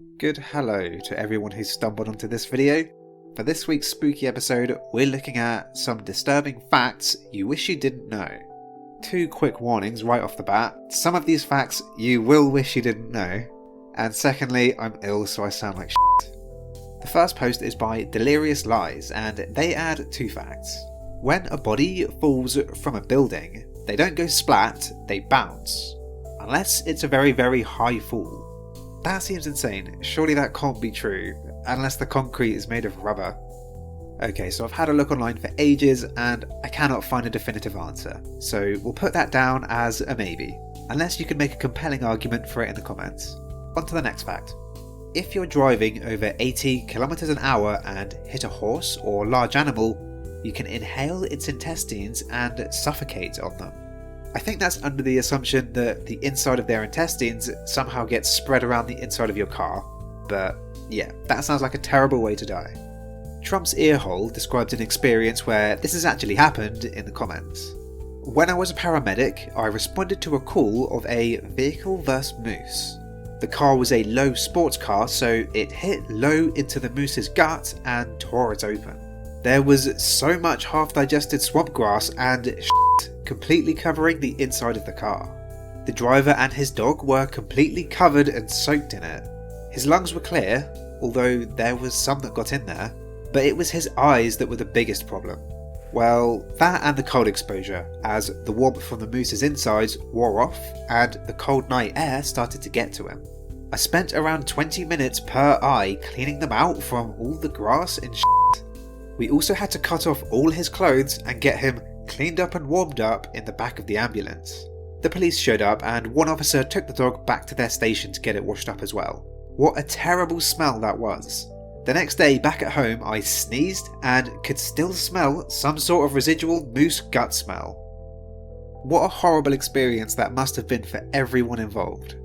Good hello to everyone who's stumbled onto this video. For this week's spooky episode, we're looking at some disturbing facts you wish you didn't know. 2 quick warnings right off the bat. Some of these facts you will wish you didn't know. And secondly, I'm ill so I sound like shit. The first post is by Delirious Lies and they add 2 facts. When a body falls from a building, they don't go splat, they bounce. Unless it's a very, very high fall. That seems insane. Surely that can't be true, unless the concrete is made of rubber. Okay, so I've had a look online for ages and I cannot find a definitive answer, so we'll put that down as a maybe, unless you can make a compelling argument for it in the comments. On to the next fact. If you're driving over 80 kilometers an hour and hit a horse or large animal, you can inhale its intestines and suffocate on them. I think that's under the assumption that the inside of their intestines somehow gets spread around the inside of your car, but yeah, that sounds like a terrible way to die. Trump's Earhole described an experience where this has actually happened in the comments. When I was a paramedic, I responded to a call of a vehicle vs moose. The car was a low sports car, so it hit low into the moose's gut and tore it open. There was so much half-digested swamp grass and shit completely covering the inside of the car. The driver and his dog were completely covered and soaked in it. His lungs were clear, although there was some that got in there, but it was his eyes that were the biggest problem. Well, that and the cold exposure, as the warmth from the moose's insides wore off and the cold night air started to get to him. I spent around 20 minutes per eye cleaning them out from all the grass and shit. We also had to cut off all his clothes and get him cleaned up and warmed up in the back of the ambulance. The police showed up and one officer took the dog back to their station to get it washed up as well. What a terrible smell that was. The next day back at home I sneezed and could still smell some sort of residual moose gut smell. What a horrible experience that must have been for everyone involved.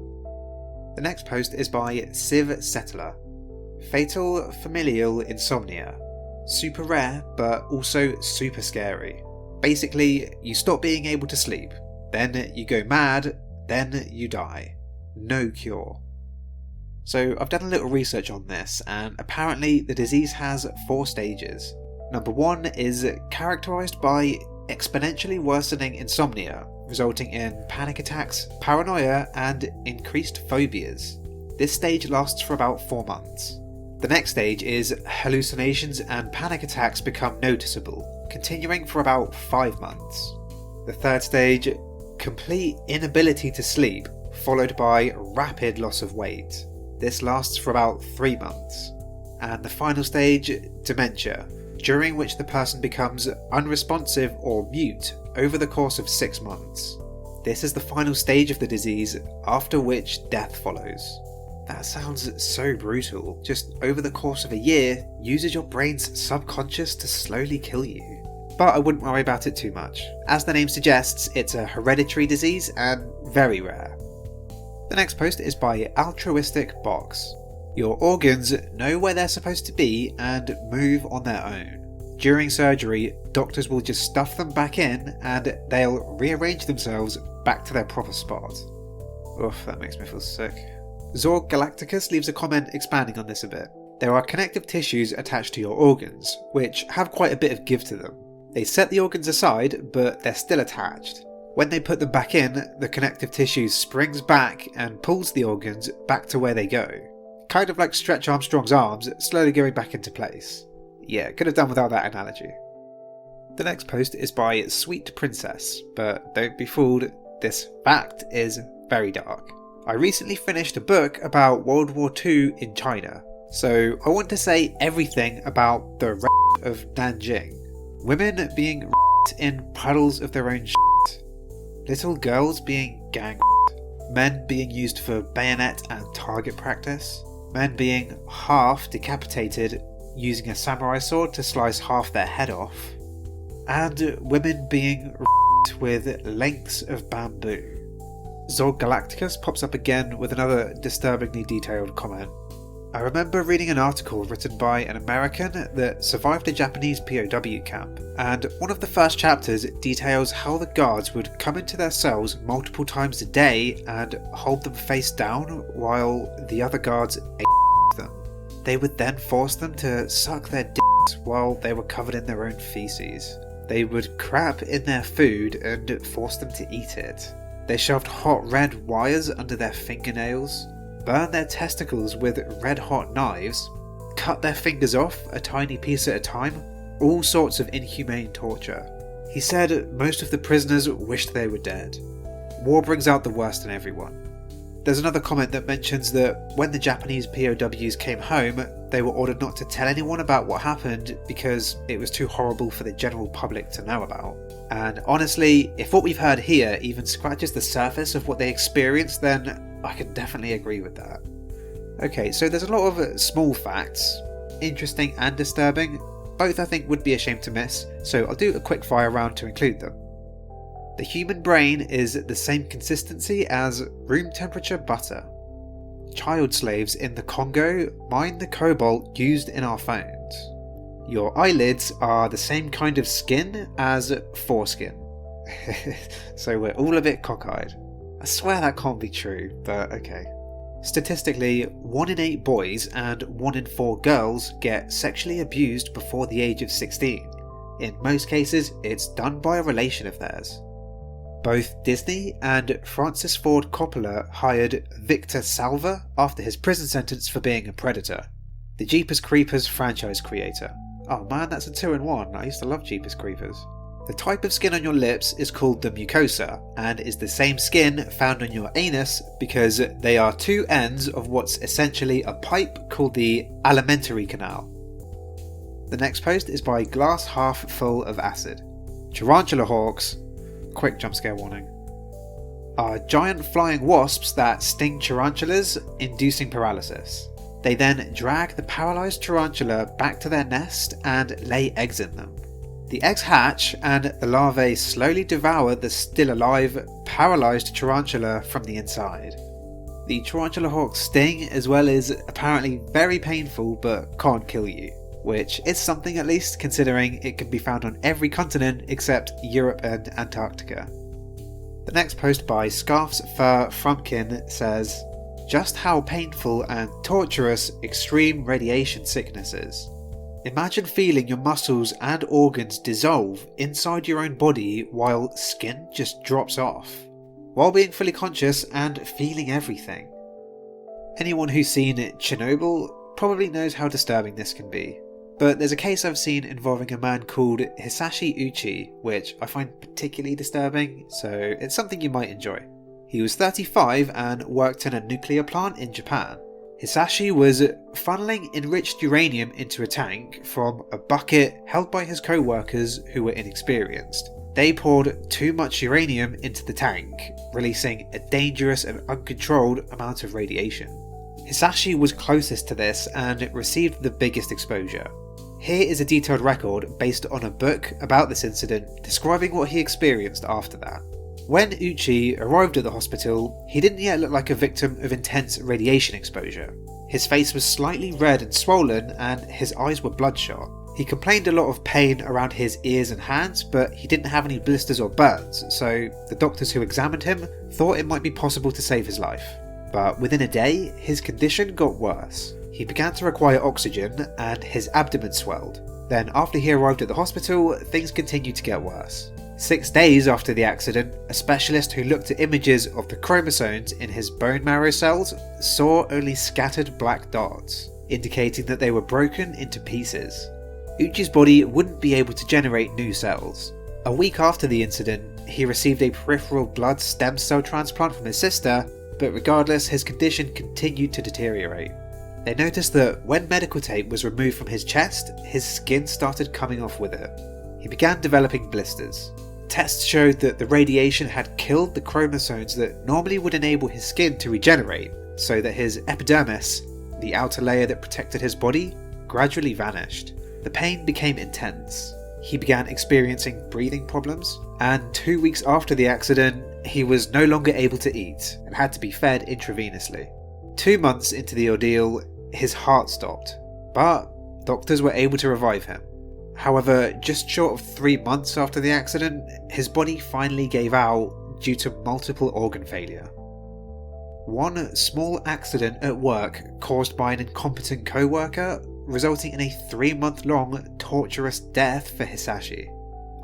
The next post is by Civ Settler. Fatal Familial Insomnia. Super rare, but also super scary. Basically, you stop being able to sleep, then you go mad, then you die. No cure. So I've done a little research on this, and apparently the disease has 4 stages. Number 1 is characterised by exponentially worsening insomnia, resulting in panic attacks, paranoia, and increased phobias. This stage lasts for about 4 months. The next stage is hallucinations and panic attacks become noticeable, continuing for about 5 months. The third stage, complete inability to sleep, followed by rapid loss of weight. This lasts for about 3 months. And the final stage, dementia, during which the person becomes unresponsive or mute over the course of 6 months. This is the final stage of the disease, after which death follows. That sounds so brutal. Just over the course of a year, uses your brain's subconscious to slowly kill you. But I wouldn't worry about it too much. As the name suggests, it's a hereditary disease and very rare. The next post is by Altruistic Box. Your organs know where they're supposed to be and move on their own. During surgery, doctors will just stuff them back in and they'll rearrange themselves back to their proper spot. Oof, that makes me feel sick. Zorg Galacticus leaves a comment expanding on this a bit. There are connective tissues attached to your organs, which have quite a bit of give to them. They set the organs aside, but they're still attached. When they put them back in, the connective tissue springs back and pulls the organs back to where they go. Kind of like Stretch Armstrong's arms slowly going back into place. Yeah, could have done without that analogy. The next post is by Sweet Princess, but don't be fooled, this fact is very dark. I recently finished a book about World War II in China, so I want to say everything about the of Nanjing. Women being in puddles of their own shit. Little girls being gang men being used for bayonet and target practice. Men being half decapitated using a samurai sword to slice half their head off. And women being with lengths of bamboo. Zorg Galacticus pops up again with another disturbingly detailed comment. I remember reading an article written by an American that survived a Japanese POW camp, and one of the first chapters details how the guards would come into their cells multiple times a day and hold them face down while the other guards ate. them. They would then force them to suck their dicks while they were covered in their own feces. They would crap in their food and force them to eat it. They shoved hot red wires under their fingernails, burned their testicles with red hot knives, cut their fingers off a tiny piece at a time, all sorts of inhumane torture. He said most of the prisoners wished they were dead. War brings out the worst in everyone. There's another comment that mentions that when the Japanese POWs came home, they were ordered not to tell anyone about what happened because it was too horrible for the general public to know about. And honestly, if what we've heard here even scratches the surface of what they experienced, then I can definitely agree with that. Okay, so there's a lot of small facts, interesting and disturbing. Both I think would be a shame to miss, so I'll do a quick fire round to include them. The human brain is the same consistency as room temperature butter. Child slaves in the Congo mine the cobalt used in our phones. Your eyelids are the same kind of skin as foreskin. So we're all a bit cockeyed. I swear that can't be true, but okay. Statistically, 1 in 8 boys and 1 in 4 girls get sexually abused before the age of 16. In most cases, it's done by a relation of theirs. Both Disney and Francis Ford Coppola hired Victor Salva after his prison sentence for being a predator, the Jeepers Creepers franchise creator. Oh man, that's a 2-in-1, I used to love Jeepers Creepers. The type of skin on your lips is called the mucosa, and is the same skin found on your anus because they are 2 ends of what's essentially a pipe called the alimentary canal. The next post is by Glass Half Full of Acid. Tarantula hawks, quick jump scare warning, are giant flying wasps that sting tarantulas, inducing paralysis. They then drag the paralysed tarantula back to their nest and lay eggs in them. The eggs hatch and the larvae slowly devour the still alive, paralysed tarantula from the inside. The tarantula hawk's sting as well is apparently very painful but can't kill you, which is something at least considering it can be found on every continent except Europe and Antarctica. The next post by Scarf's Fur Frumpkin says, just how painful and torturous extreme radiation sickness is. Imagine feeling your muscles and organs dissolve inside your own body while skin just drops off, while being fully conscious and feeling everything. Anyone who's seen Chernobyl probably knows how disturbing this can be, but there's a case I've seen involving a man called Hisashi Uchi, which I find particularly disturbing, so it's something you might enjoy. He was 35 and worked in a nuclear plant in Japan. Hisashi was funneling enriched uranium into a tank from a bucket held by his co-workers who were inexperienced. They poured too much uranium into the tank, releasing a dangerous and uncontrolled amount of radiation. Hisashi was closest to this and received the biggest exposure. Here is a detailed record based on a book about this incident describing what he experienced after that. When Uchi arrived at the hospital, he didn't yet look like a victim of intense radiation exposure. His face was slightly red and swollen and his eyes were bloodshot. He complained a lot of pain around his ears and hands, but he didn't have any blisters or burns, so the doctors who examined him thought it might be possible to save his life. But within a day, his condition got worse. He began to require oxygen and his abdomen swelled. Then after he arrived at the hospital, things continued to get worse. 6 days after the accident, a specialist who looked at images of the chromosomes in his bone marrow cells saw only scattered black dots, indicating that they were broken into pieces. Uchi's body wouldn't be able to generate new cells. A week after the incident, he received a peripheral blood stem cell transplant from his sister, but regardless, his condition continued to deteriorate. They noticed that when medical tape was removed from his chest, his skin started coming off with it. He began developing blisters. Tests showed that the radiation had killed the chromosomes that normally would enable his skin to regenerate, so that his epidermis, the outer layer that protected his body, gradually vanished. The pain became intense. He began experiencing breathing problems, and 2 weeks after the accident, he was no longer able to eat and had to be fed intravenously. 2 months into the ordeal, his heart stopped, but doctors were able to revive him. However, just short of 3 months after the accident, his body finally gave out due to multiple organ failure. One small accident at work caused by an incompetent co-worker, resulting in a 3-month-long torturous death for Hisashi.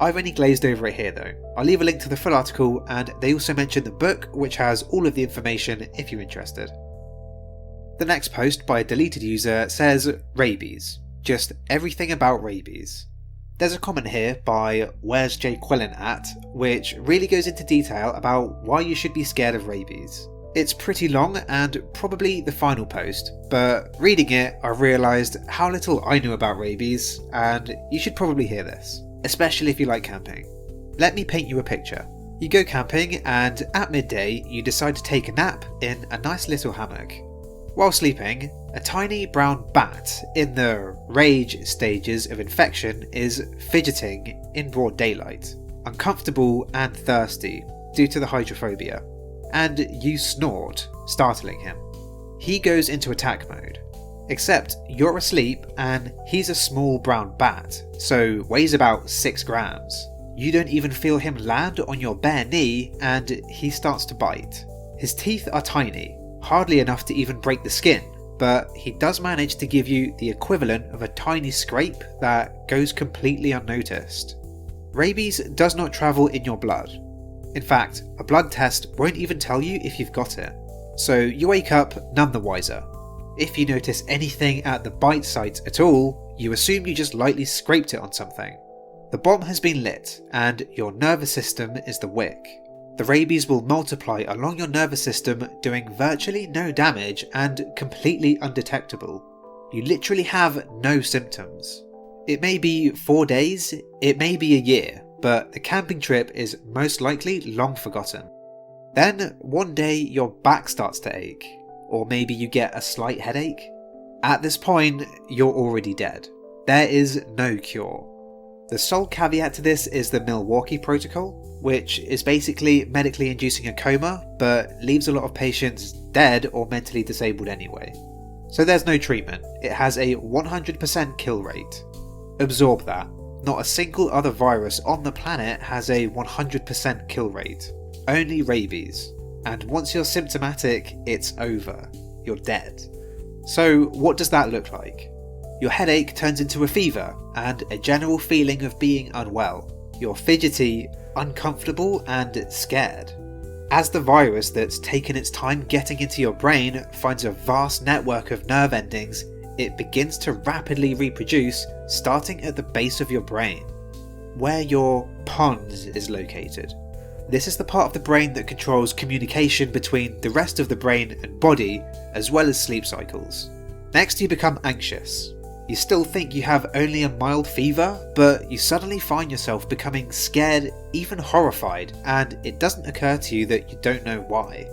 I've only glazed over it here though. I'll leave a link to the full article, and they also mention the book, which has all of the information if you're interested. The next post by a deleted user says Rabies. Just everything about rabies. There's a comment here by Where's Jay Quillen At, which really goes into detail about why you should be scared of rabies. It's pretty long and probably the final post, but reading it I realised how little I knew about rabies, and you should probably hear this, especially if you like camping. Let me paint you a picture. You go camping and at midday you decide to take a nap in a nice little hammock. While sleeping, a tiny brown bat in the rage stages of infection is fidgeting in broad daylight, uncomfortable and thirsty due to the hydrophobia, and you snort, startling him. He goes into attack mode, except you're asleep and he's a small brown bat, so weighs about 6 grams. You don't even feel him land on your bare knee and he starts to bite. His teeth are tiny, hardly enough to even break the skin, but he does manage to give you the equivalent of a tiny scrape that goes completely unnoticed. Rabies does not travel in your blood. In fact, a blood test won't even tell you if you've got it, so you wake up none the wiser. If you notice anything at the bite site at all, you assume you just lightly scraped it on something. The bomb has been lit, and your nervous system is the wick. The rabies will multiply along your nervous system, doing virtually no damage and completely undetectable. You literally have no symptoms. It may be 4 days, it may be a year, but the camping trip is most likely long forgotten. Then, one day your back starts to ache, or maybe you get a slight headache. At this point, you're already dead. There is no cure. The sole caveat to this is the Milwaukee Protocol, which is basically medically inducing a coma, but leaves a lot of patients dead or mentally disabled anyway. So there's no treatment. It has a 100% kill rate. Absorb that. Not a single other virus on the planet has a 100% kill rate. Only rabies. And once you're symptomatic, it's over. You're dead. So what does that look like? Your headache turns into a fever and a general feeling of being unwell. You're fidgety, uncomfortable and scared. As the virus that's taken its time getting into your brain finds a vast network of nerve endings, it begins to rapidly reproduce, starting at the base of your brain, where your pons is located. This is the part of the brain that controls communication between the rest of the brain and body, as well as sleep cycles. Next, you become anxious. You still think you have only a mild fever, but you suddenly find yourself becoming scared, even horrified, and it doesn't occur to you that you don't know why.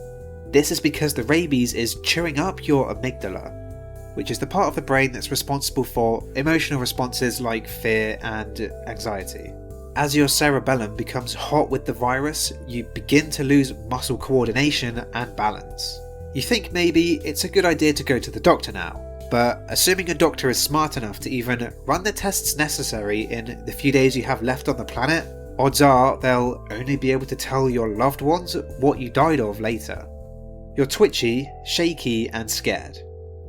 This is because the rabies is chewing up your amygdala, which is the part of the brain that's responsible for emotional responses like fear and anxiety. As your cerebellum becomes hot with the virus, you begin to lose muscle coordination and balance. You think maybe it's a good idea to go to the doctor now, but assuming a doctor is smart enough to even run the tests necessary in the few days you have left on the planet, odds are they'll only be able to tell your loved ones what you died of later. You're twitchy, shaky and scared.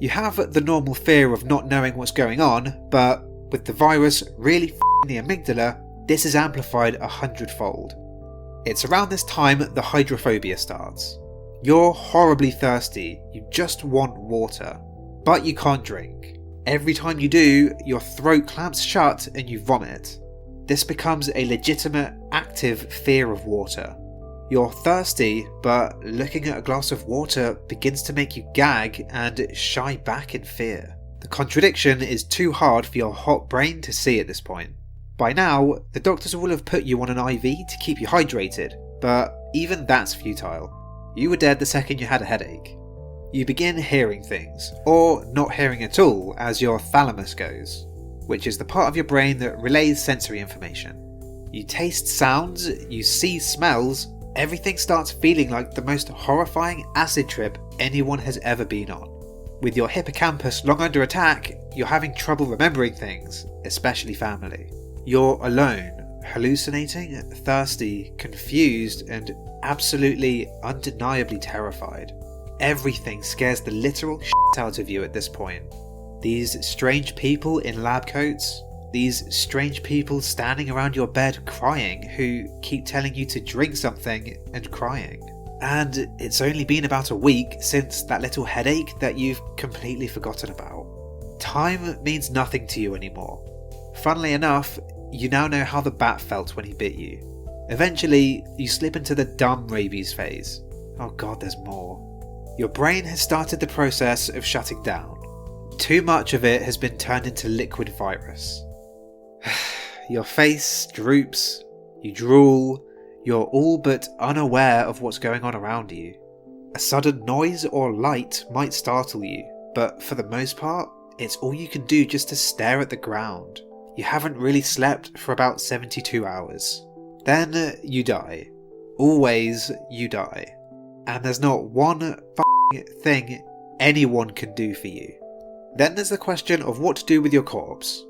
You have the normal fear of not knowing what's going on, but with the virus really f***ing the amygdala, this is amplified 100-fold. It's around this time the hydrophobia starts. You're horribly thirsty, you just want water, but you can't drink. Every time you do, your throat clamps shut and you vomit. This becomes a legitimate, active fear of water. You're thirsty, but looking at a glass of water begins to make you gag and shy back in fear. The contradiction is too hard for your hot brain to see at this point. By now, the doctors will have put you on an IV to keep you hydrated, but even that's futile. You were dead the second you had a headache. You begin hearing things, or not hearing at all as your thalamus goes, which is the part of your brain that relays sensory information. You taste sounds, you see smells, everything starts feeling like the most horrifying acid trip anyone has ever been on. With your hippocampus long under attack, you're having trouble remembering things, especially family. You're alone, hallucinating, thirsty, confused, and absolutely undeniably terrified. everything scares the literal shit out of you at this point. These strange people in lab coats, these strange people standing around your bed crying who keep telling you to drink something and crying. And it's only been about a week since that little headache that you've completely forgotten about. Time means nothing to you anymore. Funnily enough, you now know how the bat felt when he bit you. Eventually, you slip into the dumb rabies phase. Oh god, there's more. Your brain has started the process of shutting down. Too much of it has been turned into liquid virus. Your face droops, you drool, you're all but unaware of what's going on around you. A sudden noise or light might startle you, but for the most part, it's all you can do just to stare at the ground. You haven't really slept for about 72 hours. Then you die. Always you die. And there's not one f***ing thing anyone can do for you. Then there's the question of what to do with your corpse.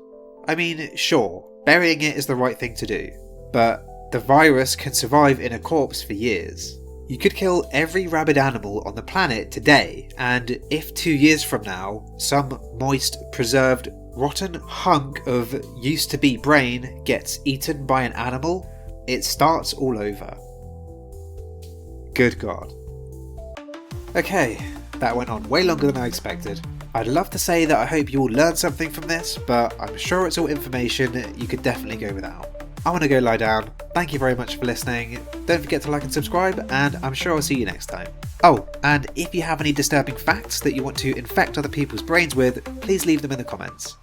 I mean, sure, burying it is the right thing to do, but the virus can survive in a corpse for years. You could kill every rabid animal on the planet today, and if 2 years from now, some moist, preserved, rotten hunk of used-to-be brain gets eaten by an animal, it starts all over. Good God. Okay, that went on way longer than I expected. I'd love to say that I hope you all learned something from this, but I'm sure it's all information you could definitely go without. I'm gonna go lie down. Thank you very much for listening. Don't forget to like and subscribe, and I'm sure I'll see you next time. Oh, and if you have any disturbing facts that you want to infect other people's brains with, please leave them in the comments.